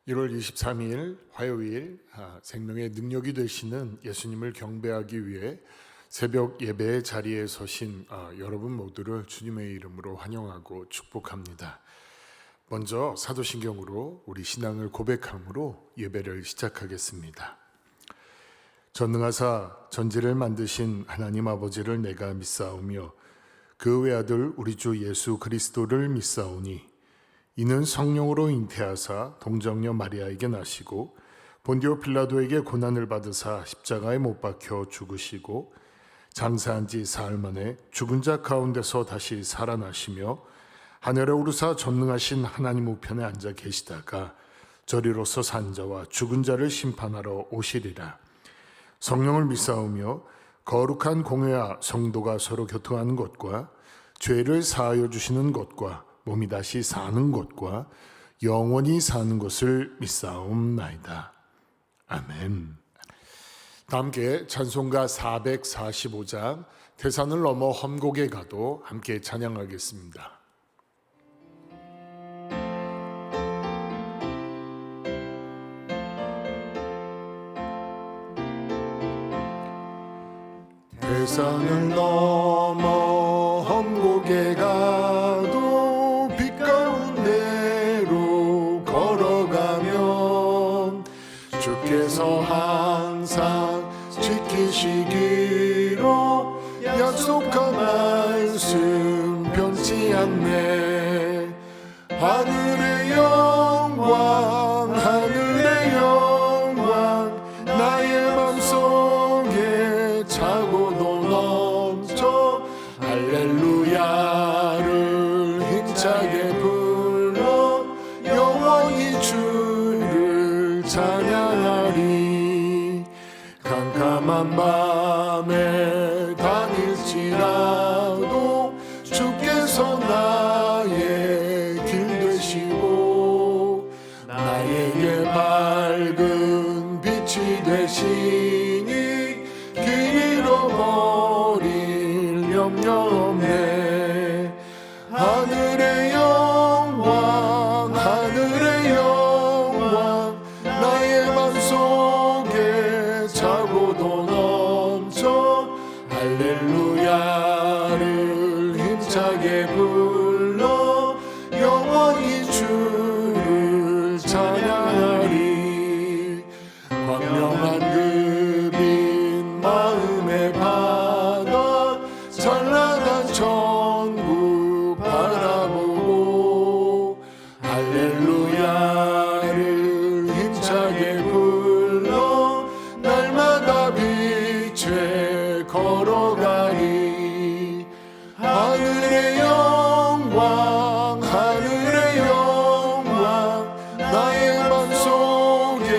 1월 23일 화요일 생명의 능력이 되시는 예수님을 경배하기 위해 새벽 예배의 자리에 서신 여러분 모두를 주님의 이름으로 환영하고 축복합니다. 먼저 사도신경으로 우리 신앙을 고백함으로 예배를 시작하겠습니다. 전능하사 전지를 만드신 하나님 아버지를 내가 믿사오며 그 외아들 우리 주 예수 그리스도를 믿사오니 이는 성령으로 잉태하사 동정녀 마리아에게 나시고 본디오 필라도에게 고난을 받으사 십자가에 못 박혀 죽으시고 장사한 지 사흘 만에 죽은 자 가운데서 다시 살아나시며 하늘에 오르사 전능하신 하나님 우편에 앉아 계시다가 저리로서 산 자와 죽은 자를 심판하러 오시리라. 성령을 믿사오며 거룩한 공회와 성도가 서로 교통하는 것과 죄를 사하여 주시는 것과 몸이 다시 사는 것과 영원히 사는 것을 믿사옵나이다. 아멘. 다 함께 찬송가 445장 태산을 넘어 험곡에 가도 함께 찬양하겠습니다. 태산을 넘어 험곡에 가도 빛 가운데로 걸어가면 주께서 항상 지키시기로 약속한 말씀 변치 않네. 하늘의 영광 하늘의 영광 나의 맘속에 차고도 넘쳐 할렐루야를 힘차게 불러 영원히 주를 찬양하리. 캄캄한 밤에 다닐지라도 주께서 나의 길 되시고 나에게 밝은 빛이 되시니 길 잃어버릴 염려 없네. 하늘의 영광 하늘의 영광 나의 맘속에 차고도 넘쳐 할렐루야를 힘차게 불러 영원히 주를 찬양하리. 광명한 그 빛 마음의 바다 찬란한 천국 바라보고 할렐루야를 힘차게 불러 날마다 빛에 걸어가리. 하늘의 영광 하늘의 영광 나의 맘속에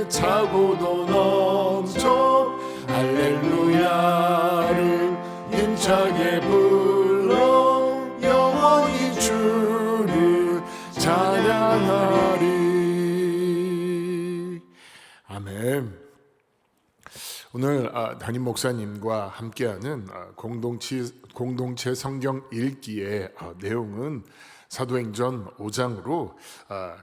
차고도 넘쳐 할렐루야를 힘차게 불러 영원히 주를 찬양하리. 아멘. 오늘 담임 목사님과 함께하는 공동체 성경 읽기의 내용은 사도행전 5장으로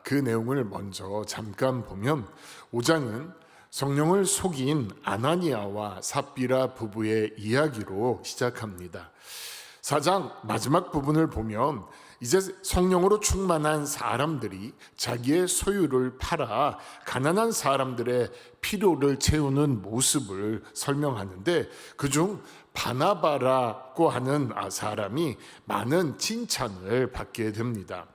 그 내용을 먼저 잠깐 보면 5장은 성령을 속인 아나니아와 삽비라 부부의 이야기로 시작합니다. 4장 마지막 부분을 보면 이제 성령으로 충만한 사람들이 자기의 소유를 팔아 가난한 사람들의 필요를 채우는 모습을 설명하는데 그중 바나바라고 하는 사람이 많은 칭찬을 받게 됩니다.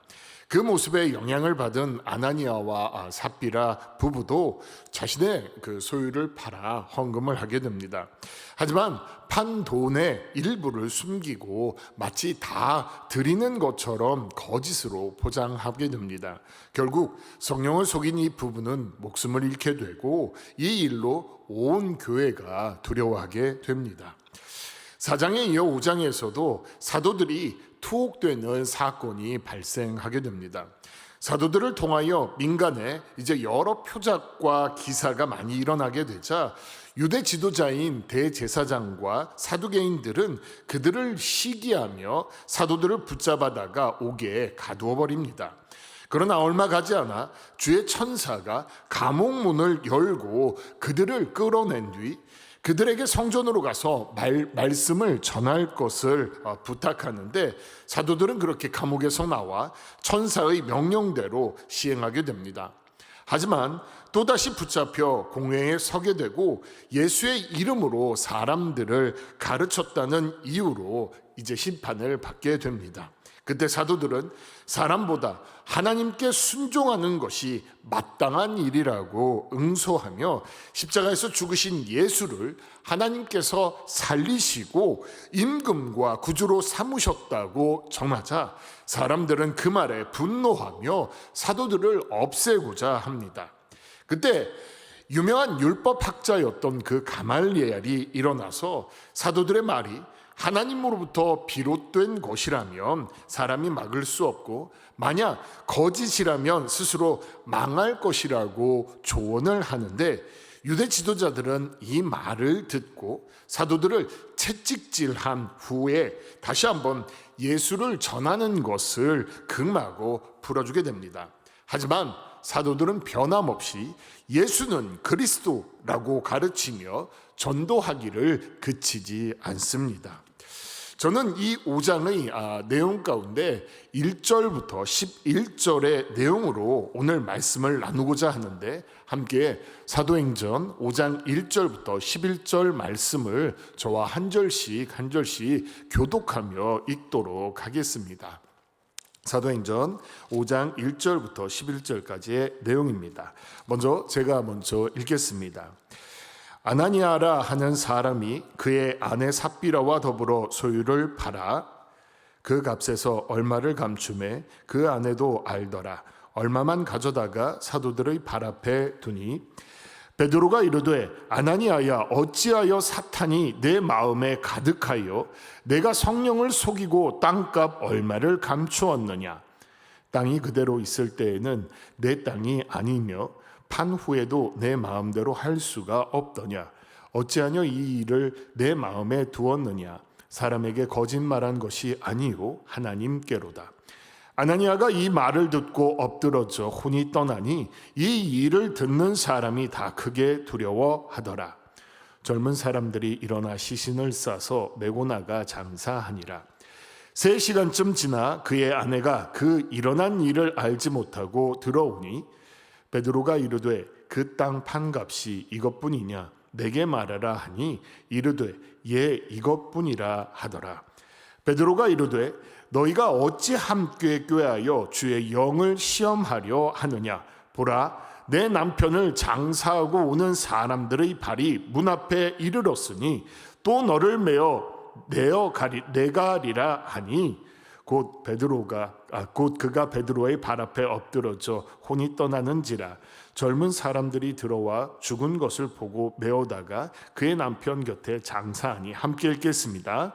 그 모습에 영향을 받은 아나니아와 삽비라 부부도 자신의 그 소유를 팔아 헌금을 하게 됩니다. 하지만 판 돈의 일부를 숨기고 마치 다 드리는 것처럼 거짓으로 포장하게 됩니다. 결국 성령을 속인 이 부부는 목숨을 잃게 되고 이 일로 온 교회가 두려워하게 됩니다. 4장에 이어 5장에서도 사도들이 투옥되는 사건이 발생하게 됩니다. 사도들을 통하여 민간에 이제 여러 표적과 기사가 많이 일어나게 되자 유대 지도자인 대제사장과 사두개인들은 그들을 시기하며 사도들을 붙잡아다가 옥에 가두어 버립니다. 그러나 얼마 가지 않아 주의 천사가 감옥 문을 열고 그들을 끌어낸 뒤 그들에게 성전으로 가서 말씀을 전할 것을 부탁하는데, 사도들은 그렇게 감옥에서 나와 천사의 명령대로 시행하게 됩니다. 하지만 또다시 붙잡혀 공회에 서게 되고 예수의 이름으로 사람들을 가르쳤다는 이유로 이제 심판을 받게 됩니다. 그때 사도들은 사람보다 하나님께 순종하는 것이 마땅한 일이라고 응소하며 십자가에서 죽으신 예수를 하나님께서 살리시고 임금과 구주로 삼으셨다고 전하자 사람들은 그 말에 분노하며 사도들을 없애고자 합니다. 그때 유명한 율법학자였던 그 가말리엘이 일어나서 사도들의 말이 하나님으로부터 비롯된 것이라면 사람이 막을 수 없고 만약 거짓이라면 스스로 망할 것이라고 조언을 하는데, 유대 지도자들은 이 말을 듣고 사도들을 채찍질한 후에 다시 한번 예수를 전하는 것을 금하고 풀어주게 됩니다. 하지만 사도들은 변함없이 예수는 그리스도라고 가르치며 전도하기를 그치지 않습니다. 저는 이 5장의 내용 가운데 1절부터 11절의 내용으로 오늘 말씀을 나누고자 하는데, 함께 사도행전 5장 1절부터 11절 말씀을 저와 한 절씩 교독하며 읽도록 하겠습니다. 사도행전 5장 1절부터 11절까지의 내용입니다. 제가 먼저 읽겠습니다. 아나니아라 하는 사람이 그의 아내 삽비라와 더불어 소유를 팔아 그 값에서 얼마를 감추매 그 아내도 알더라. 얼마만 가져다가 사도들의 발 앞에 두니 베드로가 이르되 아나니아야, 어찌하여 사탄이 내 마음에 가득하여 내가 성령을 속이고 땅값 얼마를 감추었느냐. 땅이 그대로 있을 때에는 내 땅이 아니며 판 후에도 내 마음대로 할 수가 없더냐. 어찌하여 이 일을 내 마음에 두었느냐. 사람에게 거짓말한 것이 아니요 하나님께로다. 아나니아가 이 말을 듣고 엎드러져 혼이 떠나니 이 일을 듣는 사람이 다 크게 두려워하더라. 젊은 사람들이 일어나 시신을 싸서 메고 나가 장사하니라. 3시간쯤 지나 그의 아내가 그 일어난 일을 알지 못하고 들어오니 베드로가 이르되 그 땅 판값이 이것뿐이냐 내게 말하라 하니 이르되 예 이것뿐이라 하더라. 베드로가 이르되 너희가 어찌 함께 꾀하여 주의 영을 시험하려 하느냐. 보라, 내 남편을 장사하고 오는 사람들의 발이 문 앞에 이르렀으니 또 너를 내어 가리라 하니 곧 그가 베드로의 발 앞에 엎드러져 혼이 떠나는지라. 젊은 사람들이 들어와 죽은 것을 보고 메어다가 그의 남편 곁에 장사하니. 함께 읽겠습니다.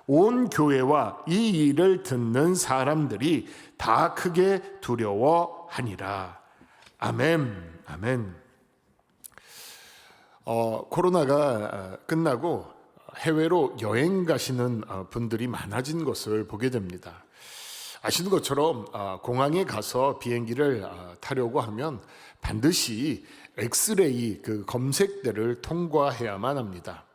온 교회와 이 일을 듣는 사람들이 다 크게 두려워하니라. 아멘. 아멘. 코로나가 끝나고 해외로 여행 가시는 분들이 많아진 것을 보게 됩니다. 아시는 것처럼 공항에 가서 비행기를 타려고 하면 반드시 엑스레이 그 검색대를 통과해야만 합니다.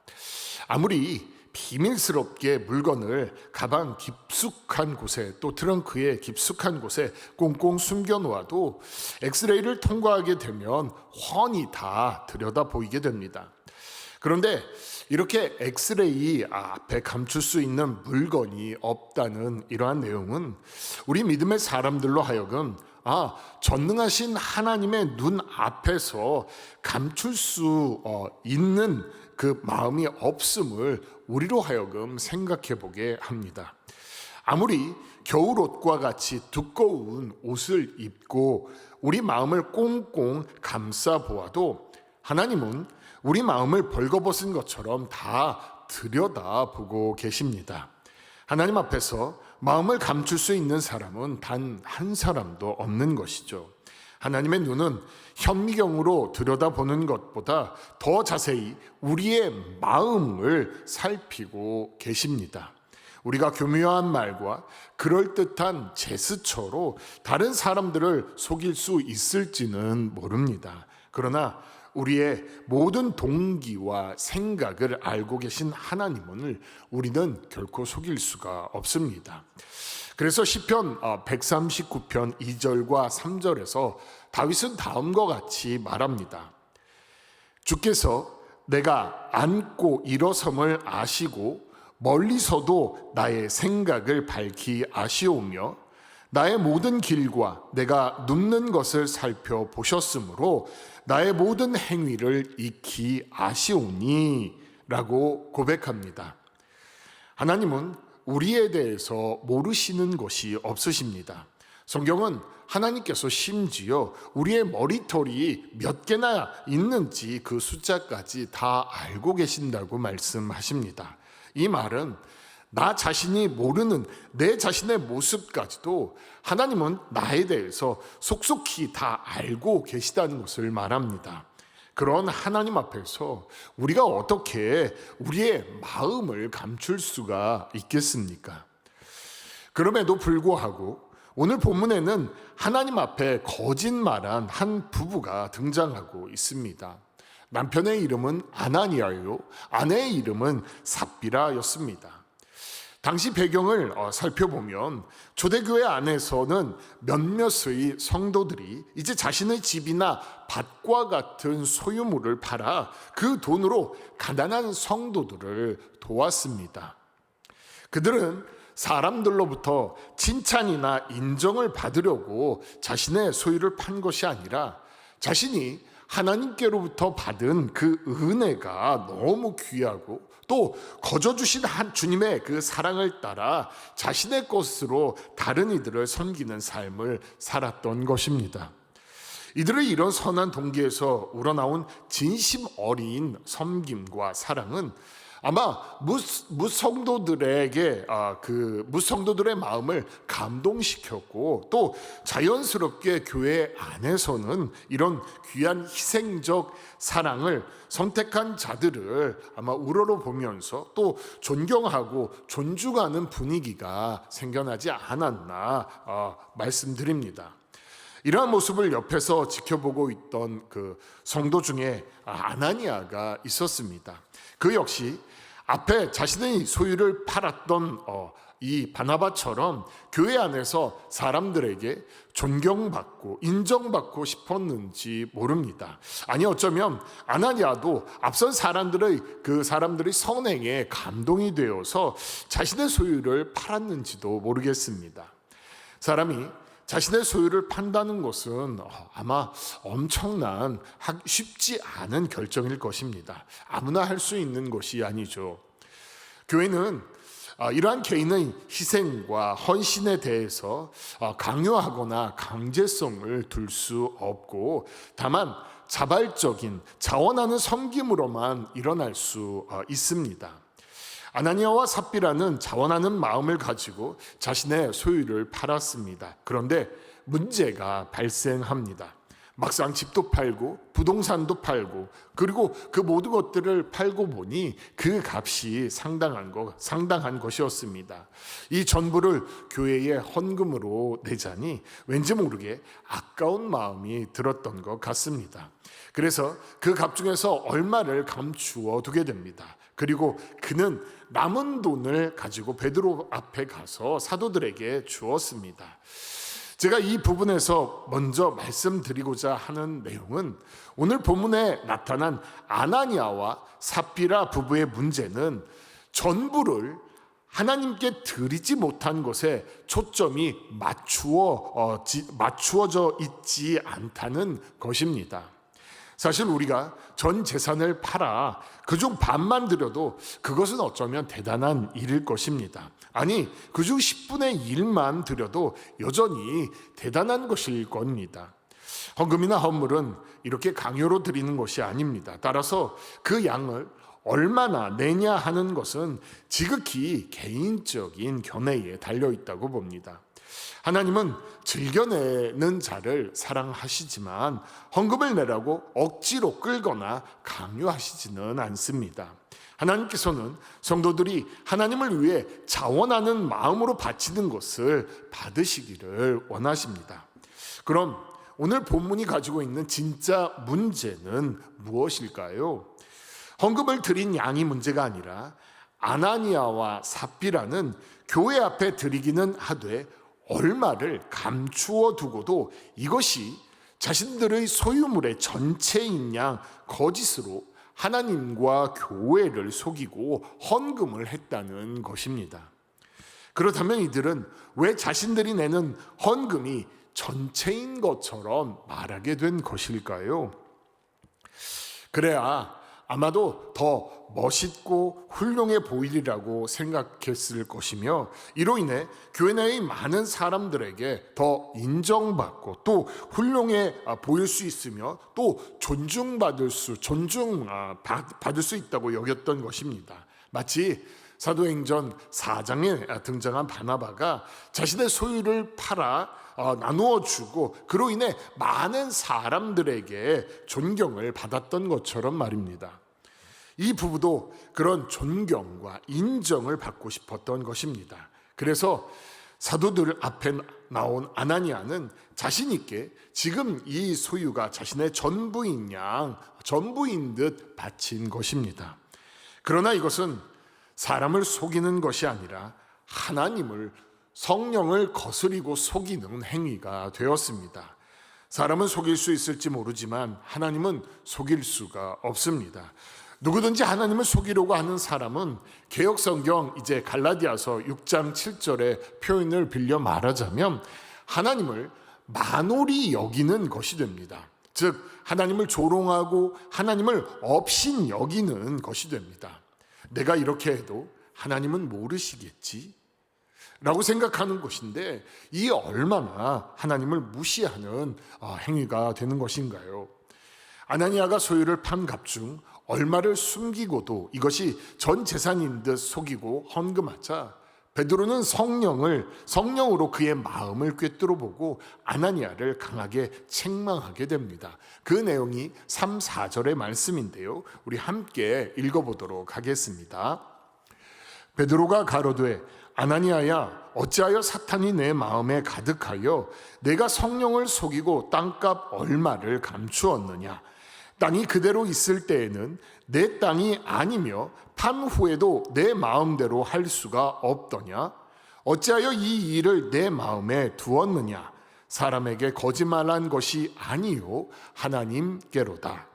아무리 비밀스럽게 물건을 가방 깊숙한 곳에 또 트렁크에 깊숙한 곳에 꽁꽁 숨겨놓아도 엑스레이를 통과하게 되면 훤히 다 들여다 보이게 됩니다. 그런데 이렇게 엑스레이 앞에 감출 수 있는 물건이 없다는 이러한 내용은 우리 믿음의 사람들로 하여금 전능하신 하나님의 눈 앞에서 감출 수 있는 그 마음이 없음을 우리로 하여금 생각해 보게 합니다. 아무리 겨울옷과 같이 두꺼운 옷을 입고 우리 마음을 꽁꽁 감싸 보아도 하나님은 우리 마음을 벌거벗은 것처럼 다 들여다보고 계십니다. 하나님 앞에서 마음을 감출 수 있는 사람은 단 한 사람도 없는 것이죠. 하나님의 눈은 현미경으로 들여다보는 것보다 더 자세히 우리의 마음을 살피고 계십니다. 우리가 교묘한 말과 그럴듯한 제스처로 다른 사람들을 속일 수 있을지는 모릅니다. 그러나 우리의 모든 동기와 생각을 알고 계신 하나님을 우리는 결코 속일 수가 없습니다. 그래서 시편 139편 2절과 3절에서 다윗은 다음과 같이 말합니다. 주께서 내가 앉고 일어섬을 아시고 멀리서도 나의 생각을 밝히 아시오며 나의 모든 길과 내가 눕는 것을 살펴보셨으므로 나의 모든 행위를 익히 아시오니 라고 고백합니다. 하나님은 우리에 대해서 모르시는 것이 없으십니다. 성경은 하나님께서 심지어 우리의 머리털이 몇 개나 있는지 그 숫자까지 다 알고 계신다고 말씀하십니다. 이 말은 나 자신이 모르는 내 자신의 모습까지도 하나님은 나에 대해서 속속히 다 알고 계시다는 것을 말합니다. 그런 하나님 앞에서 우리가 어떻게 우리의 마음을 감출 수가 있겠습니까? 그럼에도 불구하고 오늘 본문에는 하나님 앞에 거짓말한 한 부부가 등장하고 있습니다. 남편의 이름은 아나니아요, 아내의 이름은 삽비라였습니다. 당시 배경을 살펴보면 초대교회 안에서는 몇몇의 성도들이 이제 자신의 집이나 밭과 같은 소유물을 팔아 그 돈으로 가난한 성도들을 도왔습니다. 그들은 사람들로부터 칭찬이나 인정을 받으려고 자신의 소유를 판 것이 아니라 자신이 하나님께로부터 받은 그 은혜가 너무 귀하고 또 거저 주신 한 주님의 그 사랑을 따라 자신의 것으로 다른 이들을 섬기는 삶을 살았던 것입니다. 이들의 이런 선한 동기에서 우러나온 진심 어린 섬김과 사랑은 아마 무성도들에게 무성도들의 마음을 감동시켰고 또 자연스럽게 교회 안에서는 이런 귀한 희생적 사랑을 선택한 자들을 아마 우러러보면서 또 존경하고 존중하는 분위기가 생겨나지 않았나 말씀드립니다. 이러한 모습을 옆에서 지켜보고 있던 그 성도 중에 아나니아가 있었습니다. 그 역시 앞에 자신의 소유를 팔았던 이 바나바처럼 교회 안에서 사람들에게 존경받고 인정받고 싶었는지 모릅니다. 아니 어쩌면 아나니아도 앞선 사람들의 선행에 감동이 되어서 자신의 소유를 팔았는지도 모르겠습니다. 사람이 자신의 소유를 판다는 것은 아마 엄청난 쉽지 않은 결정일 것입니다. 아무나 할 수 있는 것이 아니죠. 교회는 이러한 개인의 희생과 헌신에 대해서 강요하거나 강제성을 둘 수 없고 다만 자발적인 자원하는 섬김으로만 일어날 수 있습니다. 아나니아와 삽비라는 자원하는 마음을 가지고 자신의 소유를 팔았습니다. 그런데 문제가 발생합니다. 막상 집도 팔고 부동산도 팔고 그리고 그 모든 것들을 팔고 보니 그 값이 상당한 것이었습니다. 이 전부를 교회에 헌금으로 내자니 왠지 모르게 아까운 마음이 들었던 것 같습니다. 그래서 그 값 중에서 얼마를 감추어 두게 됩니다. 그리고 그는 남은 돈을 가지고 베드로 앞에 가서 사도들에게 주었습니다. 제가 이 부분에서 먼저 말씀드리고자 하는 내용은 오늘 본문에 나타난 아나니아와 삽비라 부부의 문제는 전부를 하나님께 드리지 못한 것에 초점이 맞추어져 있지 않다는 것입니다. 사실 우리가 전 재산을 팔아 그중 반만 드려도 그것은 어쩌면 대단한 일일 것입니다. 아니 그중 10분의 1만 드려도 여전히 대단한 것일 겁니다. 헌금이나 헌물은 이렇게 강요로 드리는 것이 아닙니다. 따라서 그 양을 얼마나 내냐 하는 것은 지극히 개인적인 견해에 달려있다고 봅니다. 하나님은 즐겨내는 자를 사랑하시지만 헌금을 내라고 억지로 끌거나 강요하시지는 않습니다. 하나님께서는 성도들이 하나님을 위해 자원하는 마음으로 바치는 것을 받으시기를 원하십니다. 그럼 오늘 본문이 가지고 있는 진짜 문제는 무엇일까요? 헌금을 드린 양이 문제가 아니라 아나니아와 삽비라는 교회 앞에 드리기는 하되 얼마를 감추어 두고도 이것이 자신들의 소유물의 전체인 양 거짓으로 하나님과 교회를 속이고 헌금을 했다는 것입니다. 그렇다면 이들은 왜 자신들이 내는 헌금이 전체인 것처럼 말하게 된 것일까요? 그래야 아마도 더 멋있고 훌륭해 보이리라고 생각했을 것이며, 이로 인해 교회 내의 많은 사람들에게 더 인정받고 또 훌륭해 보일 수 있으며 또 존중받을 수 있다고 여겼던 것입니다. 마치 사도행전 4장에 등장한 바나바가 자신의 소유를 팔아 나누어 주고 그로 인해 많은 사람들에게 존경을 받았던 것처럼 말입니다. 이 부부도 그런 존경과 인정을 받고 싶었던 것입니다. 그래서 사도들 앞에 나온 아나니아는 자신 있게 지금 이 소유가 자신의 전부인 듯 바친 것입니다. 그러나 이것은 사람을 속이는 것이 아니라 하나님을, 성령을 거스리고 속이는 행위가 되었습니다. 사람은 속일 수 있을지 모르지만 하나님은 속일 수가 없습니다. 누구든지 하나님을 속이려고 하는 사람은 개역성경 이제 갈라디아서 6장 7절의 표현을 빌려 말하자면 하나님을 만홀히 여기는 것이 됩니다. 즉 하나님을 조롱하고 하나님을 업신 여기는 것이 됩니다. 내가 이렇게 해도 하나님은 모르시겠지? 라고 생각하는 것인데, 이 얼마나 하나님을 무시하는 행위가 되는 것인가요? 아나니아가 소유를 판 값 중 얼마를 숨기고도 이것이 전 재산인 듯 속이고 헌금하자 베드로는 성령으로 그의 마음을 꿰뚫어 보고 아나니아를 강하게 책망하게 됩니다. 그 내용이 3, 4절의 말씀인데요. 우리 함께 읽어보도록 하겠습니다. 베드로가 가로되 아나니아야, 어찌하여 사탄이 내 마음에 가득하여 내가 성령을 속이고 땅값 얼마를 감추었느냐? 땅이 그대로 있을 때에는 내 땅이 아니며 판 후에도 내 마음대로 할 수가 없더냐? 어찌하여 이 일을 내 마음에 두었느냐? 사람에게 거짓말한 것이 아니요 하나님께로다.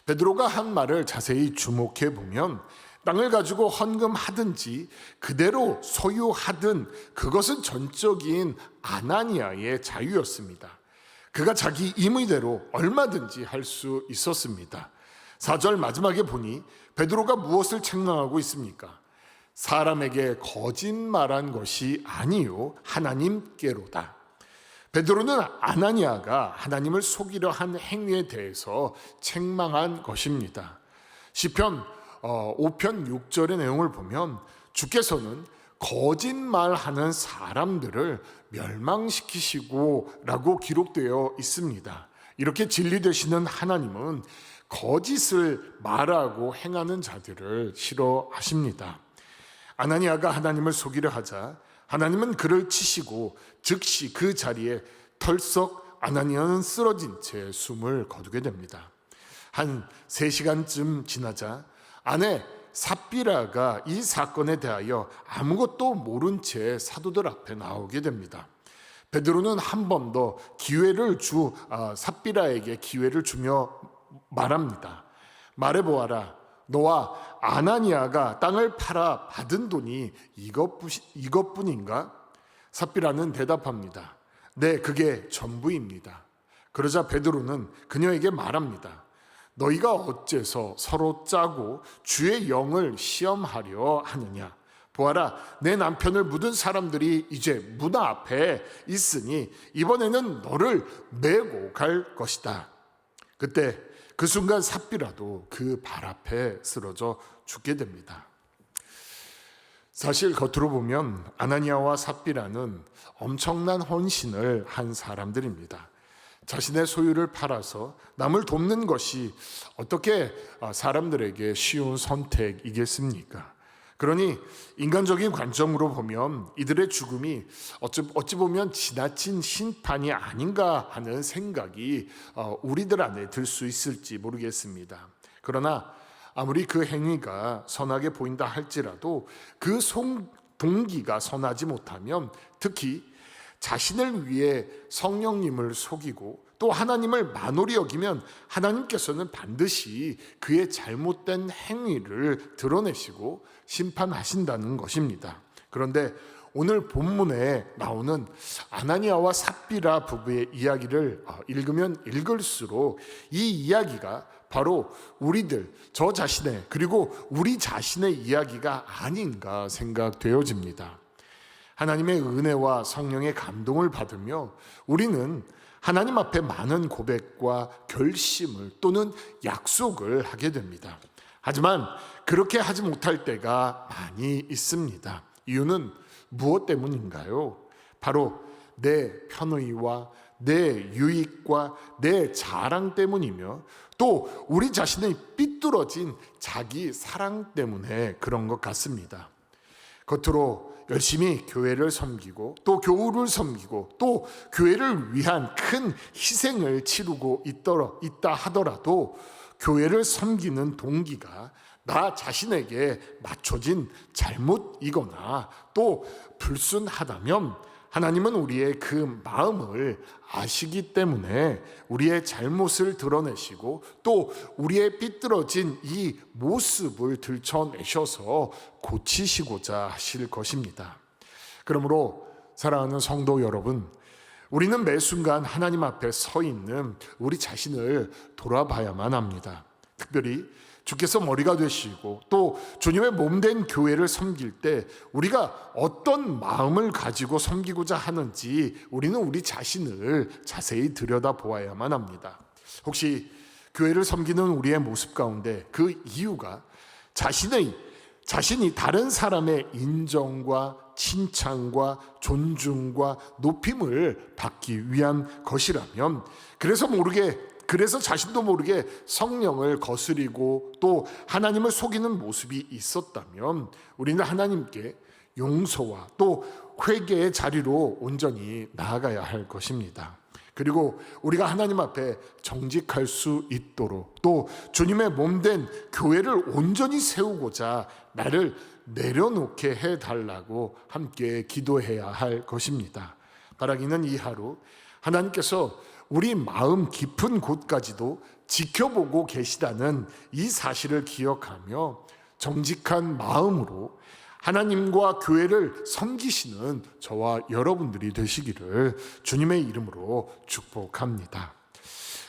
베드로가 한 말을 자세히 주목해 보면 땅을 가지고 헌금하든지 그대로 소유하든 그것은 전적인 아나니아의 자유였습니다. 그가 자기 임의대로 얼마든지 할 수 있었습니다. 4절 마지막에 보니 베드로가 무엇을 책망하고 있습니까? 사람에게 거짓말한 것이 아니요 하나님께로다. 베드로는 아나니아가 하나님을 속이려 한 행위에 대해서 책망한 것입니다. 시편 5편 6절의 내용을 보면 주께서는 거짓말하는 사람들을 멸망시키시고 라고 기록되어 있습니다. 이렇게 진리 되시는 하나님은 거짓을 말하고 행하는 자들을 싫어하십니다. 아나니아가 하나님을 속이려 하자 하나님은 그를 치시고 즉시 그 자리에 털썩 아나니아는 쓰러진 채 숨을 거두게 됩니다. 한 3시간쯤 지나자 아내 삽비라가 이 사건에 대하여 아무것도 모른 채 사도들 앞에 나오게 됩니다. 베드로는 한 번 더 삽비라에게 기회를 주며 말합니다. 말해보아라. 너와 아나니아가 땅을 팔아 받은 돈이 이것뿐인가? 삽비라는 대답합니다. 네, 그게 전부입니다. 그러자 베드로는 그녀에게 말합니다. 너희가 어째서 서로 짜고 주의 영을 시험하려 하느냐? 보아라, 내 남편을 묻은 사람들이 이제 문 앞에 있으니 이번에는 너를 메고 갈 것이다. 그때 그 순간 삽비라도 그 발 앞에 쓰러져 죽게 됩니다. 사실 겉으로 보면 아나니아와 삽비라는 엄청난 헌신을 한 사람들입니다. 자신의 소유를 팔아서 남을 돕는 것이 어떻게 사람들에게 쉬운 선택이겠습니까? 그러니 인간적인 관점으로 보면 이들의 죽음이 어찌 보면 지나친 심판이 아닌가 하는 생각이 우리들 안에 들 수 있을지 모르겠습니다. 그러나 아무리 그 행위가 선하게 보인다 할지라도 그 동기가 선하지 못하면, 특히 자신을 위해 성령님을 속이고 또 하나님을 만홀히 여기면 하나님께서는 반드시 그의 잘못된 행위를 드러내시고 심판하신다는 것입니다. 그런데 오늘 본문에 나오는 아나니아와 삽비라 부부의 이야기를 읽으면 읽을수록 이 이야기가 바로 우리들, 저 자신의, 그리고 우리 자신의 이야기가 아닌가 생각되어집니다. 하나님의 은혜와 성령의 감동을 받으며 우리는 하나님 앞에 많은 고백과 결심을 또는 약속을 하게 됩니다. 하지만 그렇게 하지 못할 때가 많이 있습니다. 이유는 무엇 때문인가요? 바로 내 편의와 내 유익과 내 자랑 때문이며 또 우리 자신의 삐뚤어진 자기 사랑 때문에 그런 것 같습니다. 겉으로 열심히 교회를 섬기고 또 교우를 섬기고 또 교회를 위한 큰 희생을 치르고 있다 하더라도 교회를 섬기는 동기가 나 자신에게 맞춰진 잘못이거나 또 불순하다면 하나님은 우리의 그 마음을 아시기 때문에 우리의 잘못을 드러내시고 또 우리의 삐뚤어진 이 모습을 들춰내셔서 고치시고자 하실 것입니다. 그러므로 사랑하는 성도 여러분, 우리는 매 순간 하나님 앞에 서 있는 우리 자신을 돌아봐야만 합니다. 특별히 주께서 머리가 되시고 또 주님의 몸된 교회를 섬길 때 우리가 어떤 마음을 가지고 섬기고자 하는지 우리는 우리 자신을 자세히 들여다보아야만 합니다. 혹시 교회를 섬기는 우리의 모습 가운데 그 이유가 자신이 다른 사람의 인정과 칭찬과 존중과 높임을 받기 위한 것이라면, 그래서 자신도 모르게 성령을 거스리고 또 하나님을 속이는 모습이 있었다면 우리는 하나님께 용서와 또 회개의 자리로 온전히 나아가야 할 것입니다. 그리고 우리가 하나님 앞에 정직할 수 있도록 또 주님의 몸된 교회를 온전히 세우고자 나를 내려놓게 해달라고 함께 기도해야 할 것입니다. 바라기는 이 하루 하나님께서 우리 마음 깊은 곳까지도 지켜보고 계시다는 이 사실을 기억하며 정직한 마음으로 하나님과 교회를 섬기시는 저와 여러분들이 되시기를 주님의 이름으로 축복합니다.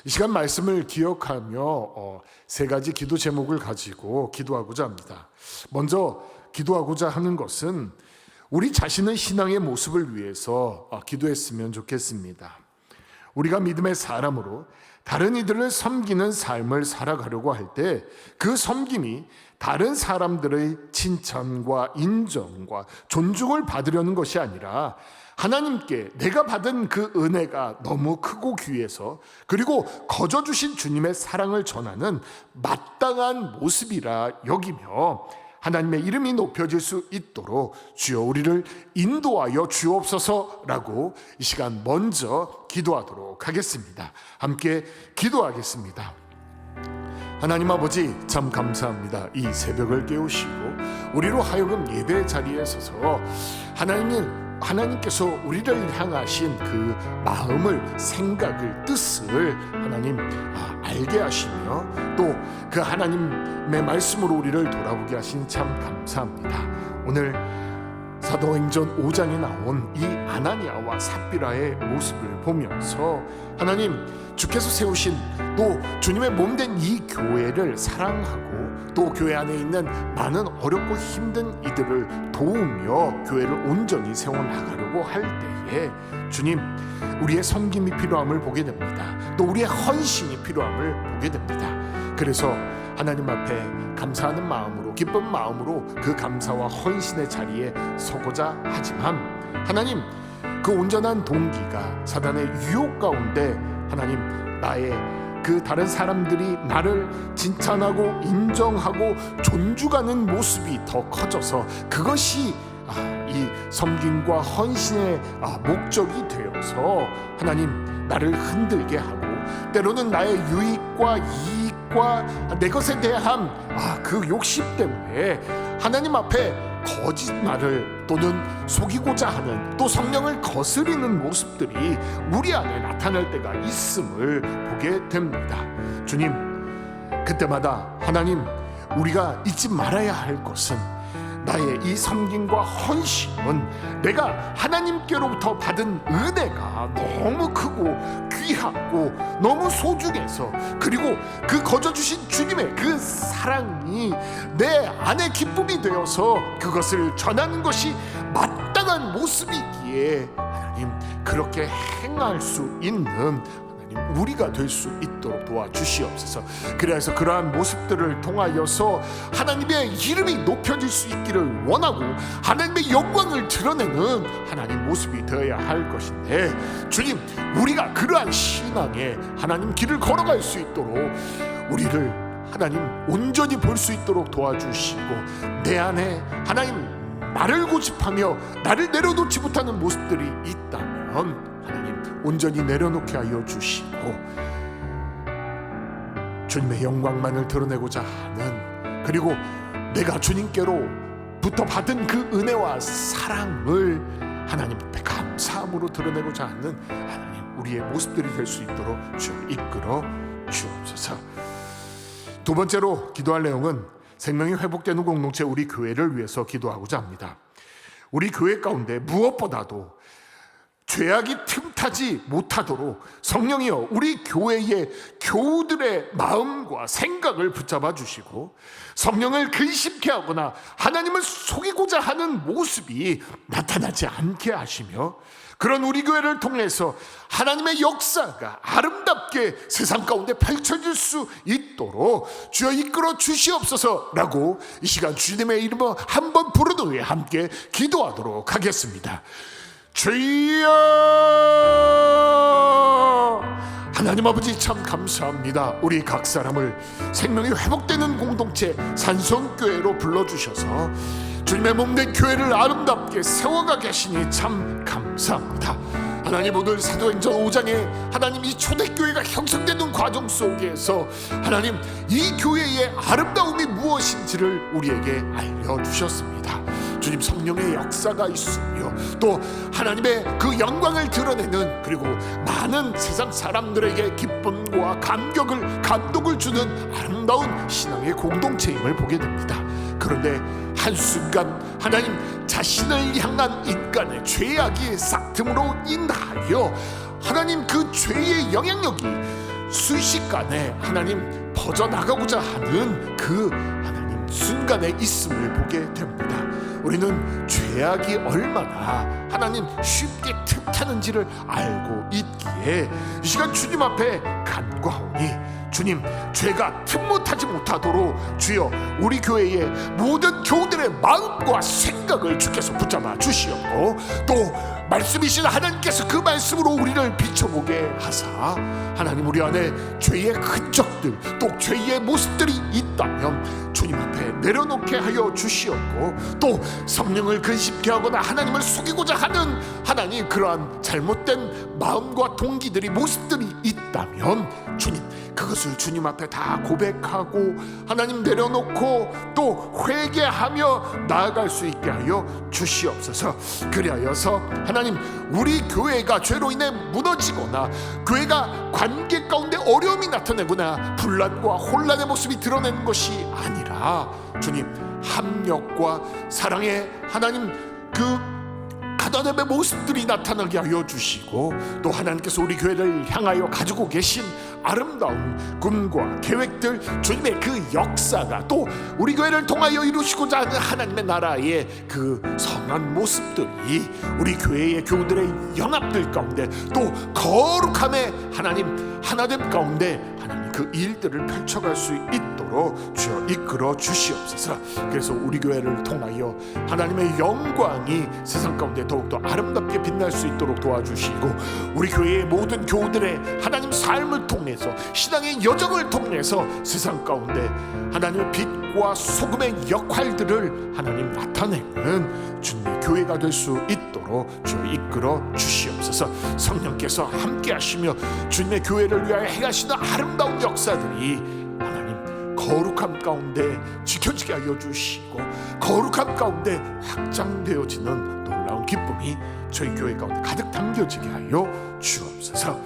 이 시간 말씀을 기억하며 세 가지 기도 제목을 가지고 기도하고자 합니다. 먼저 기도하고자 하는 것은 우리 자신의 신앙의 모습을 위해서 기도했으면 좋겠습니다. 우리가 믿음의 사람으로 다른 이들을 섬기는 삶을 살아가려고 할 때 그 섬김이 다른 사람들의 칭찬과 인정과 존중을 받으려는 것이 아니라 하나님께 내가 받은 그 은혜가 너무 크고 귀해서 그리고 거저 주신 주님의 사랑을 전하는 마땅한 모습이라 여기며 하나님의 이름이 높여질 수 있도록 주여 우리를 인도하여 주옵소서라고 이 시간 먼저 기도하도록 하겠습니다. 함께 기도하겠습니다. 하나님 아버지, 참 감사합니다. 이 새벽을 깨우시고 우리로 하여금 예배 자리에 서서 하나님께서 우리를 향하신 그 마음을, 생각을, 뜻을 하나님 알게 하시며 또 그 하나님의 말씀으로 우리를 돌아보게 하신 참 감사합니다. 오늘 사도행전 5장에 나온 이 아나니아와 삽비라의 모습을 보면서 하나님, 주께서 세우신 또 주님의 몸된 이 교회를 사랑하고 또 교회 안에 있는 많은 어렵고 힘든 이들을 도우며 교회를 온전히 세워나가려고 할 때에 주님, 우리의 섬김이 필요함을 보게 됩니다. 또 우리의 헌신이 필요함을 보게 됩니다. 그래서 하나님 앞에 감사하는 마음으로, 기쁜 마음으로 그 감사와 헌신의 자리에 서고자 하지만, 하나님, 그 온전한 동기가 사단의 유혹 가운데 하나님, 나의 그 다른 사람들이 나를 칭찬하고 인정하고 존중하는 모습이 더 커져서 그것이 이 섬김과 헌신의 목적이 되어서 하나님, 나를 흔들게 하고, 때로는 나의 유익과 이익과 내 것에 대한 그 욕심 때문에 하나님 앞에 거짓말을 또는 속이고자 하는, 또 성령을 거스리는 모습들이 우리 안에 나타날 때가 있음을 보게 됩니다. 주님, 그때마다 하나님, 우리가 잊지 말아야 할 것은, 나의 이 섬김과 헌신은 내가 하나님께로부터 받은 은혜가 너무 크고 귀하고 너무 소중해서, 그리고 그 거저 주신 주님의 그 사랑이 내 안에 기쁨이 되어서 그것을 전하는 것이 마땅한 모습이기에 하나님, 그렇게 행할 수 있는 우리가 될 수 있도록 도와주시옵소서. 그래서 그러한 모습들을 통하여서 하나님의 이름이 높여질 수 있기를 원하고, 하나님의 영광을 드러내는 하나님 모습이 되어야 할 것인데, 주님, 우리가 그러한 신앙에 하나님 길을 걸어갈 수 있도록 우리를 하나님 온전히 볼 수 있도록 도와주시고, 내 안에 하나님 나를 고집하며 나를 내려놓지 못하는 모습들이 있다면 하나님 온전히 내려놓게 하여 주시고, 주님의 영광만을 드러내고자 하는, 그리고 내가 주님께로부터 받은 그 은혜와 사랑을 하나님 앞에 감사함으로 드러내고자 하는 하나님, 우리의 모습들이 될 수 있도록 주여 이끌어 주옵소서. 두 번째로 기도할 내용은 생명이 회복되는 공동체, 우리 교회를 위해서 기도하고자 합니다. 우리 교회 가운데 무엇보다도 죄악이 틈타지 못하도록 성령이여 우리 교회의 교우들의 마음과 생각을 붙잡아 주시고, 성령을 근심케 하거나 하나님을 속이고자 하는 모습이 나타나지 않게 하시며, 그런 우리 교회를 통해서 하나님의 역사가 아름답게 세상 가운데 펼쳐질 수 있도록 주여 이끌어 주시옵소서라고 이 시간 주님의 이름을 한번 부른 후에 함께 기도하도록 하겠습니다. 주여, 하나님 아버지, 참 감사합니다. 우리 각 사람을 생명이 회복되는 공동체 산성교회로 불러주셔서 주님의 몸된 교회를 아름답게 세워가 계시니 참 감사합니다. 하나님, 오늘 사도행전 5장에 하나님 이 초대교회가 형성되는 과정 속에서 하나님 이 교회의 아름다움이 무엇인지를 우리에게 알려주셨습니다. 주님, 성령의 역사가 있으며 또 하나님의 그 영광을 드러내는, 그리고 많은 세상 사람들에게 기쁨과 감동을 주는 아름다운 신앙의 공동체임을 보게 됩니다. 그런데 한순간 하나님 자신을 향한 인간의 죄악이 싹틈으로 인하여 하나님 그 죄의 영향력이 순식간에 하나님 퍼져나가고자 하는 그 하나님 순간에 있음을 보게 됩니다. 우리는 죄악이 얼마나 하나님 쉽게 틈타는지를 알고 있기에 이 시간 주님 앞에 간구하오니, 주님, 죄가 틈못하지 못하도록 주여 우리 교회의 모든 교우들의 마음과 생각을 주께서 붙잡아 주시옵고, 또 말씀이신 하나님께서 그 말씀으로 우리를 비춰보게 하사 하나님 우리 안에 죄의 흔적들, 또 죄의 모습들이 있다면 주님 앞에 내려놓게 하여 주시옵고, 또 성령을 근심케 하거나 하나님을 속이고자 하는 하나님 그러한 잘못된 마음과 동기들이, 모습들이 있다면 주님, 그것을 주님 앞에 다 고백하고 하나님 내려놓고 또 회개하며 나아갈 수 있게 하여 주시옵소서. 그리하여서 하나님 우리 교회가 죄로 인해 무너지거나 교회가 관계 가운데 어려움이 나타나거나 분란과 혼란의 모습이 드러내는 것이 아니라 주님, 합력과 사랑의 하나님 그 하나님의 모습들이 나타나게 하여 주시고, 또 하나님께서 우리 교회를 향하여 가지고 계신 아름다운 꿈과 계획들, 주님의 그 역사가 또 우리 교회를 통하여 이루시고자 하는 하나님의 나라의 그 선한 모습들이 우리 교회의 교우들의 연합들 가운데 또 거룩함의 하나님 하나됨 가운데 하나님 그 일들을 펼쳐갈 수 있도록 주여 이끌어 주시옵소서. 그래서 우리 교회를 통하여 하나님의 영광이 세상 가운데 더욱더 아름답게 빛날 수 있도록 도와주시고, 우리 교회의 모든 교우들의 하나님 삶을 통해서 신앙의 여정을 통해서 세상 가운데 하나님의 빛과 소금의 역할들을 하나님 나타내는 주님의 교회가 될 수 있도록 주여 이끌어 주시옵소서. 성령께서 함께 하시며 주님의 교회를 위하여 행하시는 아름다운 역사들이 하나님 거룩함 가운데 지켜지게 하여 주시고, 거룩함 가운데 확장되어지는 놀라운 기쁨이 저희 교회 가운데 가득 담겨지게 하여 주옵소서.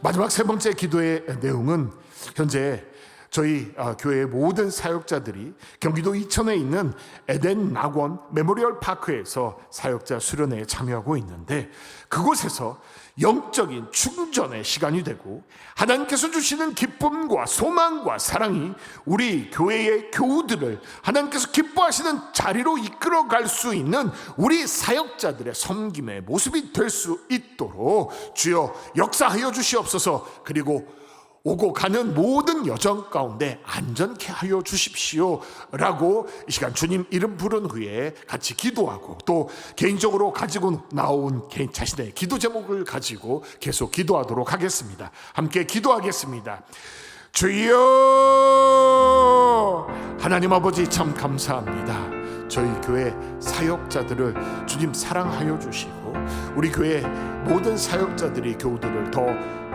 마지막 세 번째 기도의 내용은 현재 저희 교회의 모든 사역자들이 경기도 이천에 있는 에덴 낙원 메모리얼 파크에서 사역자 수련회에 참여하고 있는데, 그곳에서 영적인 충전의 시간이 되고 하나님께서 주시는 기쁨과 소망과 사랑이 우리 교회의 교우들을 하나님께서 기뻐하시는 자리로 이끌어갈 수 있는 우리 사역자들의 섬김의 모습이 될 수 있도록 주여 역사하여 주시옵소서. 그리고 오고 가는 모든 여정 가운데 안전케 하여 주십시오 라고 이 시간 주님 이름 부른 후에 같이 기도하고, 또 개인적으로 가지고 나온 자신의 기도 제목을 가지고 계속 기도하도록 하겠습니다. 함께 기도하겠습니다. 주여, 하나님 아버지 참 감사합니다. 저희 교회 사역자들을 주님 사랑하여 주시고, 우리 교회 모든 사역자들이 교우들을 더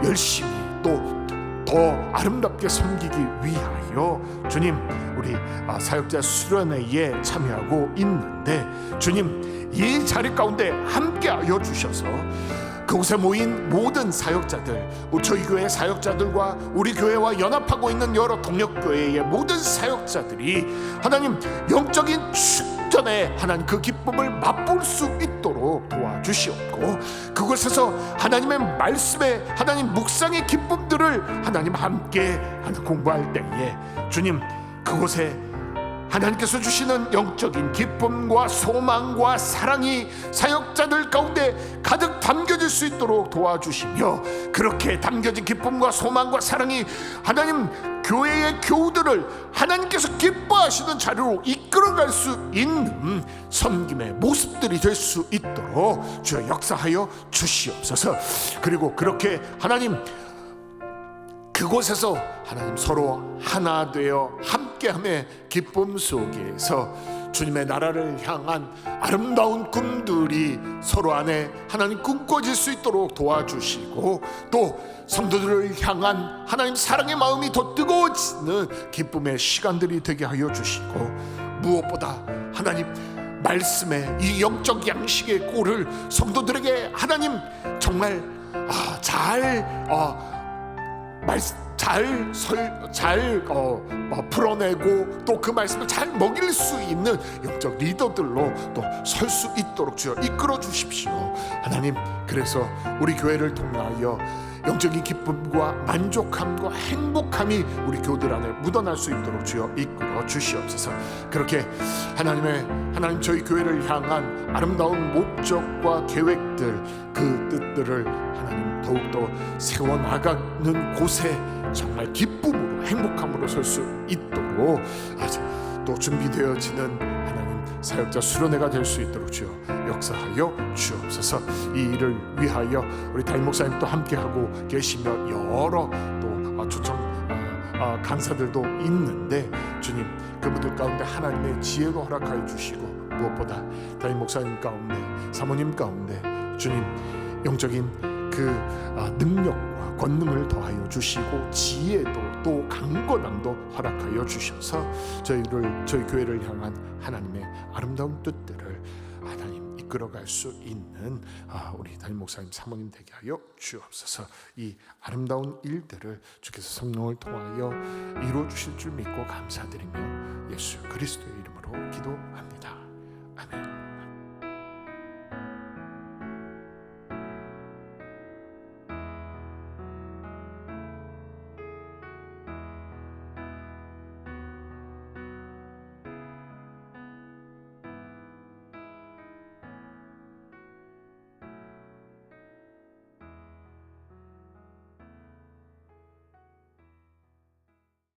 열심히 또 더 아름답게 섬기기 위하여 주님 우리 사역자 수련회에 참여하고 있는데, 주님 이 자리 가운데 함께하여 주셔서 그곳에 모인 모든 사역자들, 저희 교회 사역자들과 우리 교회와 연합하고 있는 여러 동력교회의 모든 사역자들이 하나님 영적인 충전에 하나님 그 기쁨을 맛볼 수 있도록 도와주시옵고, 그곳에서 하나님의 말씀에 하나님 묵상의 기쁨들을 하나님 함께 공부할 때에 주님 그곳에 하나님께서 주시는 영적인 기쁨과 소망과 사랑이 사역자들 가운데 가득 담겨질 수 있도록 도와주시며, 그렇게 담겨진 기쁨과 소망과 사랑이 하나님 교회의 교우들을 하나님께서 기뻐하시는 자리로 이끌어갈 수 있는 섬김의 모습들이 될 수 있도록 주여 역사하여 주시옵소서. 그리고 그렇게 하나님 그곳에서 하나님 서로 하나 되어 함께함의 기쁨 속에서 주님의 나라를 향한 아름다운 꿈들이 서로 안에 하나님 꿈꿔질 수 있도록 도와주시고, 또 성도들을 향한 하나님 사랑의 마음이 더 뜨거워지는 기쁨의 시간들이 되게 하여 주시고, 무엇보다 하나님 말씀의 이 영적 양식의 꼴을 성도들에게 하나님 정말 잘 풀어내고 또 그 말씀을 잘 먹일 수 있는 영적 리더들로 또 설 수 있도록 주여 이끌어 주십시오. 하나님, 그래서 우리 교회를 통하여 영적인 기쁨과 만족함과 행복함이 우리 교들 안에 묻어날 수 있도록 주여 이끌어 주시옵소서. 그렇게 하나님 저희 교회를 향한 아름다운 목적과 계획들, 그 뜻들을 하나님 더욱더 세워나가는 곳에 정말 기쁨으로 행복함으로 설 수 있도록 또 준비되어지는 하나님 사역자 수련회가 될 수 있도록 주여 역사하여 주옵소서. 이 일을 위하여 우리 담임 목사님도 함께하고 계시며 여러 또 초청 강사들도 있는데, 주님 그분들 가운데 하나님의 지혜가 허락하여 주시고, 무엇보다 담임 목사님 가운데 사모님 가운데 주님 영적인 그 능력과 권능을 더하여 주시고, 지혜도 또 강건함도 허락하여 주셔서 저희 교회를 향한 하나님의 아름다운 뜻들을 하나님 이끌어갈 수 있는 우리 담임 목사님 사모님 되게 하여 주옵소서. 이 아름다운 일들을 주께서 성령을 통하여 이루어 주실 줄 믿고 감사드리며 예수 그리스도의 이름으로 기도합니다. 아멘.